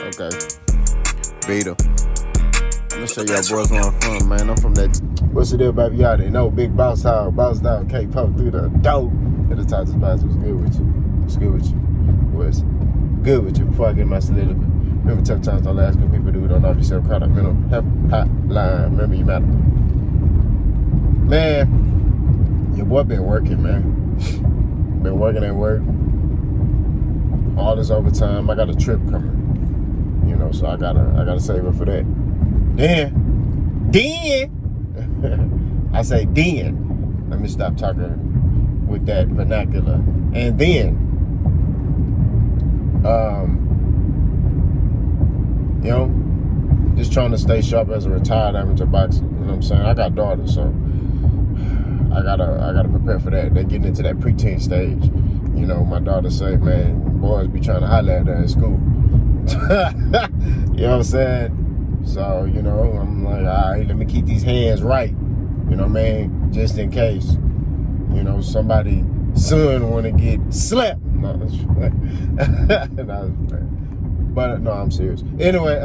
Okay. Vita. I'm gonna show y'all boys where I'm from, man. I'm from that. What's the deal, baby? Y'all didn't know. Big boss house, boss dog, K-pop through the door. At the top of the box, what's good with you? What's good with you? What's good with you? Before I get my soliloquy. Remember, tough times don't last. Good people do. Don't know if yourself caught up. Mental health hotline. Remember, you matter. Man, your boy been working, man. Been working at work. All this overtime. I got a trip coming. You know, so I gotta save up for that. Then, I say then. Let me stop talking with that vernacular. And then, you know, just trying to stay sharp as a retired amateur boxer. You know what I'm saying? I got daughters, so I gotta prepare for that. They're getting into that preteen stage. You know, my daughter say, man, boys be trying to holler at her at school. You know what I'm saying? So, you know, I'm like, all right, let me keep these hands right. You know what I mean? Just in case, you know, somebody's son want to get slapped. No, that's but no, I'm serious. Anyway,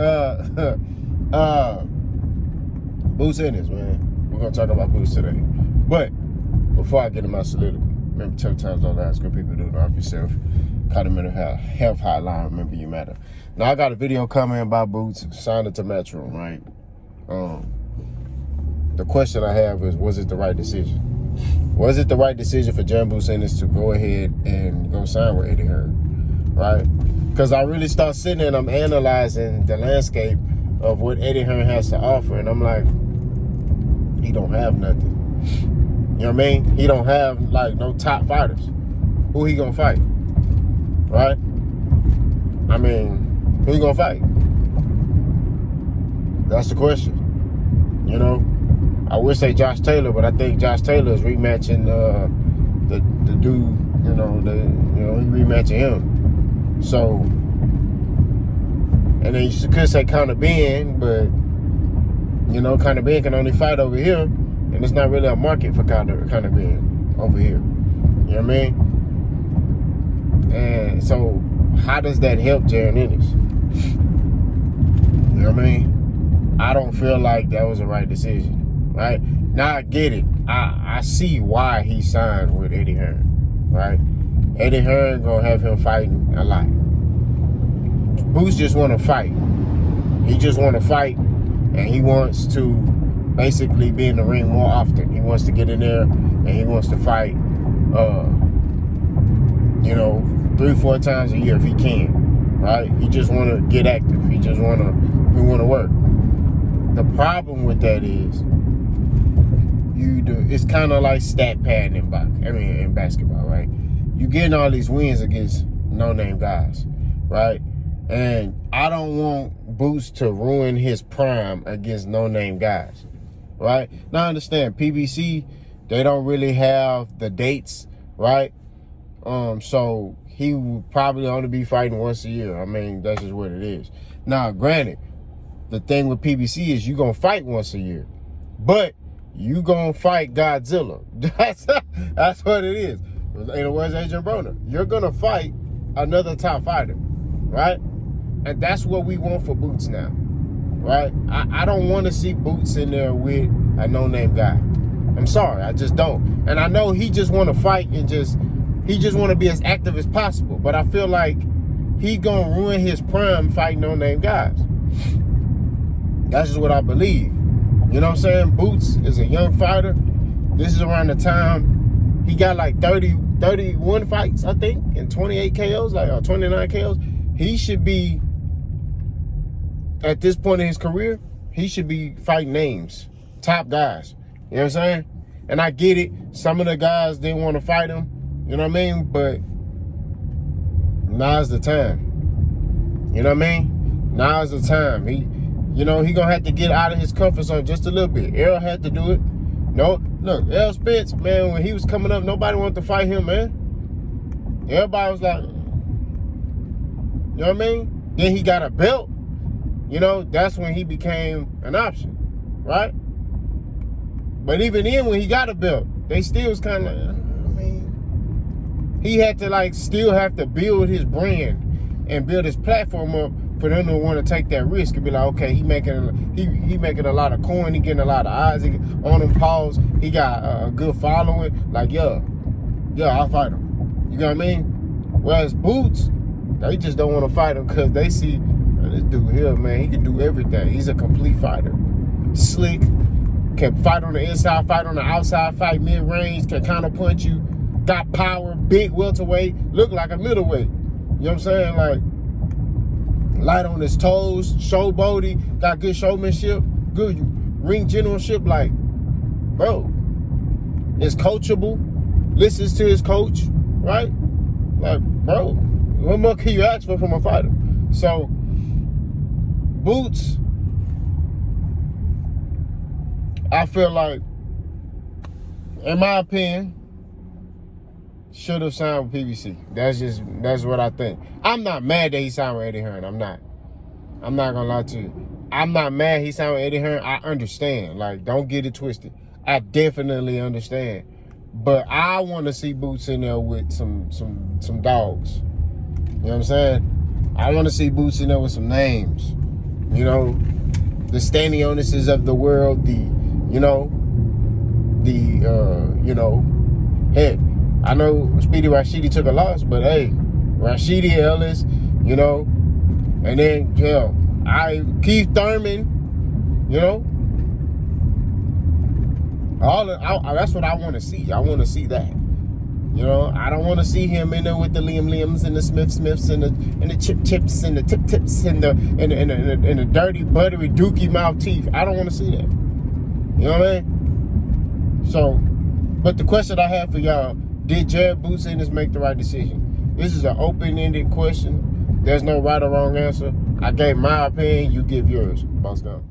Boots Ennis, man. We're gonna talk about Boots today. But before I get in my soliloquy, remember, tough times don't last. Good people do. Know of yourself. Caught a mental health hotline. Remember, you matter. Now I got a video coming about Boots signed it to Metro, right? The question I have is, was it the right decision? Was it the right decision for Jaron Ennis to go ahead and go sign with Eddie Hearn, right? Because I really start sitting there and I'm analyzing the landscape of what Eddie Hearn has to offer, and I'm like, he don't have nothing. You know what I mean? He don't have like no top fighters. Who he gonna fight? Right? I mean, who you gonna fight? That's the question. You know, I would say Josh Taylor, but I think Josh Taylor is rematching the dude. You know, he rematching him. So, and then you could say Conor Ben, but you know, Conor Ben can only fight over here, and it's not really a market for Conor Ben over here. You know what I mean? And so, how does that help Jaron Ennis? You know what I mean? I don't feel like that was the right decision, right? Now I get it. I see why he signed with Eddie Hearn, right? Eddie Hearn gonna have him fighting a lot. Boots just want to fight. He just want to fight, and he wants to basically be in the ring more often. He wants to get in there, and he wants to fight, you know, 3-4 times a year if he can, right? He just want to get active. He want to work. The problem with that is, it's kind of like stat padding in basketball, right? You getting all these wins against no-name guys, right? And I don't want Boots to ruin his prime against no-name guys, right? Now I understand PBC, they don't really have the dates, right? So he will probably only be fighting once a year. I mean, that's just what it is. Now, granted, the thing with PBC is you're going to fight once a year, but you going to fight Godzilla. That's what it is. In the words of Adrian Broner, you're going to fight another top fighter, right? And that's what we want for Boots now, right? I don't want to see Boots in there with a no-name guy. I'm sorry, I just don't. And I know he just want to fight and he just want to be as active as possible. But I feel like he going to ruin his prime fighting no-name guys. That's just what I believe. You know what I'm saying? Boots is a young fighter. This is around the time he got like 31 fights, I think, and 28 KOs, or 29 KOs. He should be, at this point in his career, he should be fighting names, top guys. You know what I'm saying? And I get it. Some of the guys didn't want to fight him. You know what I mean? But now's the time. You know what I mean? Now's the time. He gonna have to get out of his comfort zone just a little bit. Errol had to do it. No, look, Errol Spence, man, when he was coming up, nobody wanted to fight him, man. Everybody was like, you know what I mean? Then he got a belt. You know, that's when he became an option, right? But even then, when he got a belt, they still was kind of like, he had to still have to build his brand and build his platform up for them to want to take that risk and be like, okay, he making a lot of coin, he getting a lot of eyes on him, pause. He got a good following. Like, yeah, I'll fight him. You know what I mean? Whereas Boots, they just don't want to fight him because they see, this dude here, man, he can do everything. He's a complete fighter. Slick, can fight on the inside, fight on the outside, fight mid-range, can counter punch you, got power, big welterweight, look like a middleweight. You know what I'm saying? Like, light on his toes, showboaty, got good showmanship, good ring generalship. Like, bro, is coachable, listens to his coach, right? Like, bro, what more can you ask for from a fighter? So, Boots, I feel like, in my opinion, should have signed with PBC. That's what I think. I'm not mad that he signed with Eddie Hearn. I'm not gonna lie to you. I'm not mad he signed with Eddie Hearn. I understand. Like, don't get it twisted. I definitely understand. But I want to see Boots in there with some dogs. You know what I'm saying? I want to see Boots in there with some names. You know, the Stanionis of the world, heck, I know Speedy Rashidi took a loss, but hey, Rashidi Ellis, you know, and then, Keith Thurman, you know, that's what I want to see. I want to see that. You know, I don't want to see him in there with the Liams and the Smiths and the Chips and the Tips and the dirty, buttery, dookie mouth teeth. I don't want to see that. You know what I mean? So, but the question I have for y'all, did Jared Boots Ennis make the right decision? This is an open-ended question. There's no right or wrong answer. I gave my opinion, you give yours. Boss down.